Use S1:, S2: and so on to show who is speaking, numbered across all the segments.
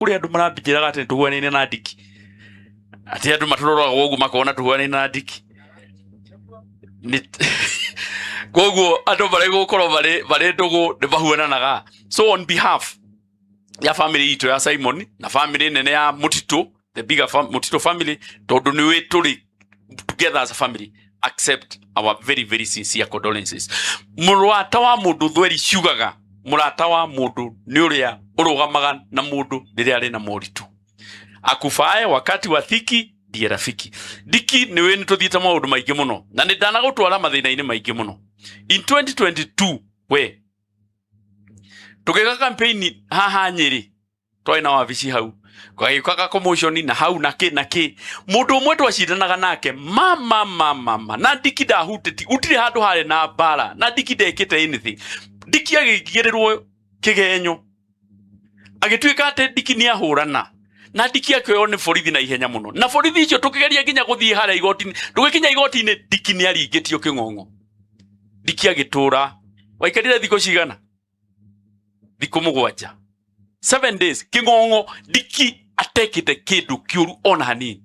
S1: kuri andu marambijiraga ati tuhuanaine na Ndiki ati andu maturora gogu makona tuhuanaine na Ndiki gogu andu barego bare ndugu ni bahuananaga. So on behalf ya family ito ya Simon na family nene ya Mutito, the bigger Mutito family, tondu ni weturi together as a family, accept our very very sincere condolences. Murata wa mundu thweri ciugaga murata wa mundu ni uria urugamaga na mundu riria ari na moritu. Akufae wakati wa thiki ndiye rafiki. Ndiki niwe nituthiite maundu maingi muno na ni ndanagutwara mathina-ini maingi muno. In 2022 we tugeka campaign haha Nyeri twai na wabici hau kwa gikaga commotion na hau na ki mundu umwe twacindanaga nake mama na Ndiki ndahuteti utire handu hare na bara na Ndiki ndekite anything. Ndiki agigirirwo kigenyo agituika ate Ndiki ni ahurana na Ndiki akioyo ni borithi na ihenya muno na borithi icio tukigeria nginya guthii hare igoti tugikinya igoti-ini Ndiki ni aringitio king'ong'o. Ndiki agitura waikarire thiko cigana thiko 7 7 days king'ong'o. Ndiki atekite kindu kiuru ona hanini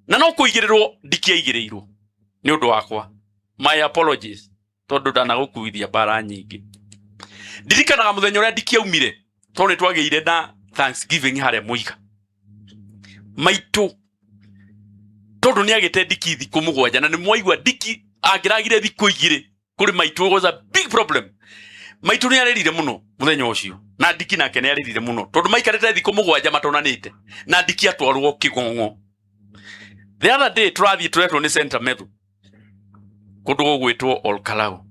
S1: na no kuigirirwo Ndiki aigirirwo ni undu wakwa. My apologies tondu ndanagukuithia bara nyingi. Ndirikanaga muthenya uria Ndiki aumire tondu twageire na Thanksgiving hare Muiga maitu tondu ni agite Ndiki thiko 7 na ni mwaigua Ndiki agiragire thiko 2 kuri maitu was a big problem. Maitu ni arerire muno muthenya ucio na Ndiki nake ni arerire muno tondu maikarite thiko 7 matonanite na Ndiki atwarwo kig'ong'o. The other day turathie turetwo ni Center Methu kundu gugwitwo Olkalau.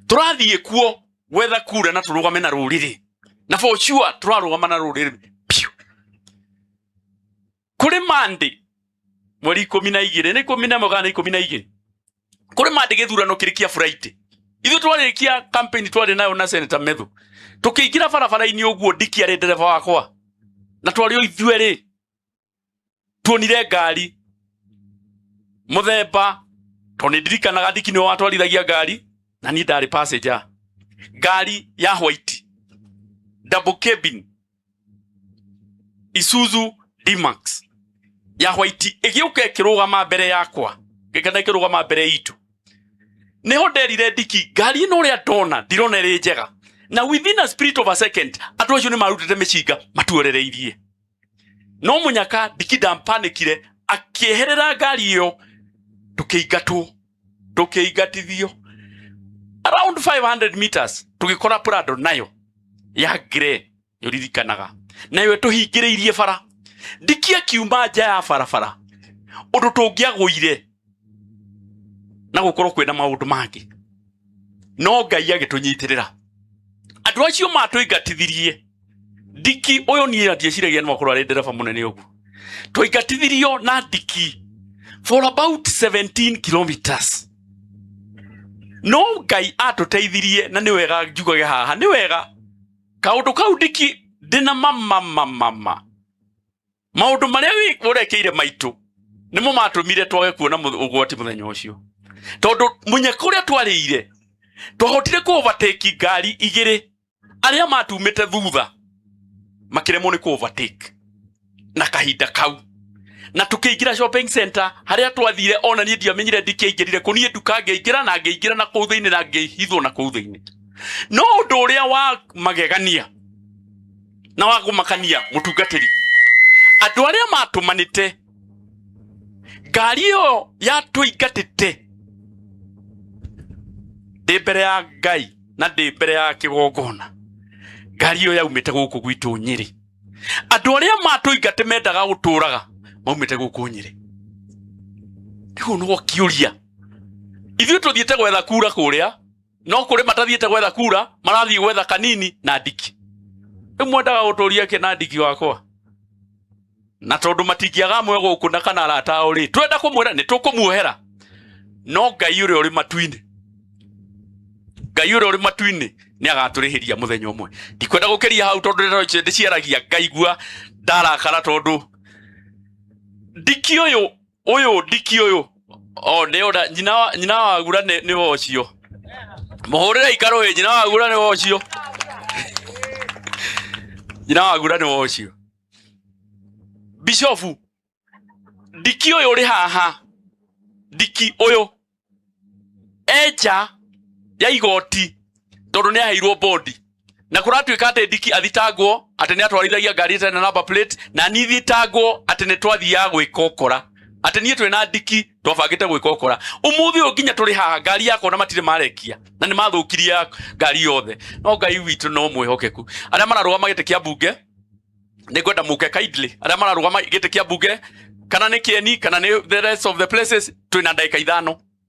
S1: Turathie kuo wetha kura na turugame na ruriri na for sure turarugama na ruriri kuri Monday mweri 12 ni 11 kuri Monday githurano kirikia Friday. Ithu twarikia campaign twari nayo na Senator Methu tukiingira barabara-ini uguo Ndiki ari ndereva wakwa na twari o ithueri tuonire ngari muthemba toni ndirikanaga Ndiki ni watwarithagia ngari na ni ndari passenger. Ngari ya white double cabin Isuzu D-Max ya white igiuka ikirugama mbere yakwa gikana ikirugama mbere itu. Neho nderire Ndiki ngari ino ria ndona ndirona iri njega na within a spirit of a second andu acio ni marutite micinga matuorereirie. No munyaka Ndiki ndampanikire akieherera ngari iyo tukiingatithio around 500 meters tugikora Prado nayo ya grey yuririkanaga nayo tuhingiriirie bara. Ndiki akiuma nja ya barabara undu tungiaguire na gukorwo kwina maundu mangi no Ngai agitunyitirira andu acio matuingatithirie. Ndiki uyu ni ndieciragia ni makorwo ari ndereba munene uguo tuingatithirio na Ndiki for about 17 kilometers. No Ngai atuteithirie na ni wega njugage haha ni wega kaundu kau Ndiki ndina mama maundu maria urekeire maitu nimo matumire twage kuona ugwati muthenya ucio tondu munyeka uria twariire twahotire ku overtake ngari igiri aria matumite thutha makiremwo ni ku overtake na kahinda kau na tukiingira shopping center haria twathire ona ni ndiamenyire Ndiki aingirire kunie duka ngeingira na ngeingira na kuu thiini na ngehithwo na kuu thiini. No undu uria wa magegania na wa gumakania mutungatiri andu aria matumanite ngari yo ya tuingatite ndi mbere ya Ngai na ndi mbere ya kigongona. Ngari yo yaumite guku gwitu Nyeri andu aria matuingate mendaga guturaga maumite guku Nyeri. Ndiho no kiuria ithu tuthiete gwetha kura kuria no kuri matathiete gwetha kura marathie gwetha kanini na Ndiki. Imwendaga guturia ke na Ndiki wakwa na tondu matingiaga mwe guku na kana arata uri twenda kumwira ni tukumuohera. No Ngai uria uri matuini Ngai uria uri matuini ni agaturihiria muthenya umwe. Ndikwenda gukeria hau tondu ndiciaragia ngaigua ndarakara tondu Ndiki uyu o ne oda nyina wagura ni wocio muhurira ikaro nyina wagura ni wocio nyina wa Wagura ni wocio bishofu diki uyu uri haha diki uyu eja ya igoti tondu ni aheirwo bodi na kuratuika ati diki athitagwo ati ni atwarithagia ngari tena number plate na ni thitagwo ati ni twathia gwikokora ati nie twina diki twabangite gwikokora umuthi nginya turi haha ngari yako na matire marekia na ni mathukiria ngari yothe no ngai witu no mwihokeku aria mararugama gite kia bunge ni gwenda muke kindly aria mararugama gite kia bunge kana ni kieni kana ni the rest of the places twina ndagika 5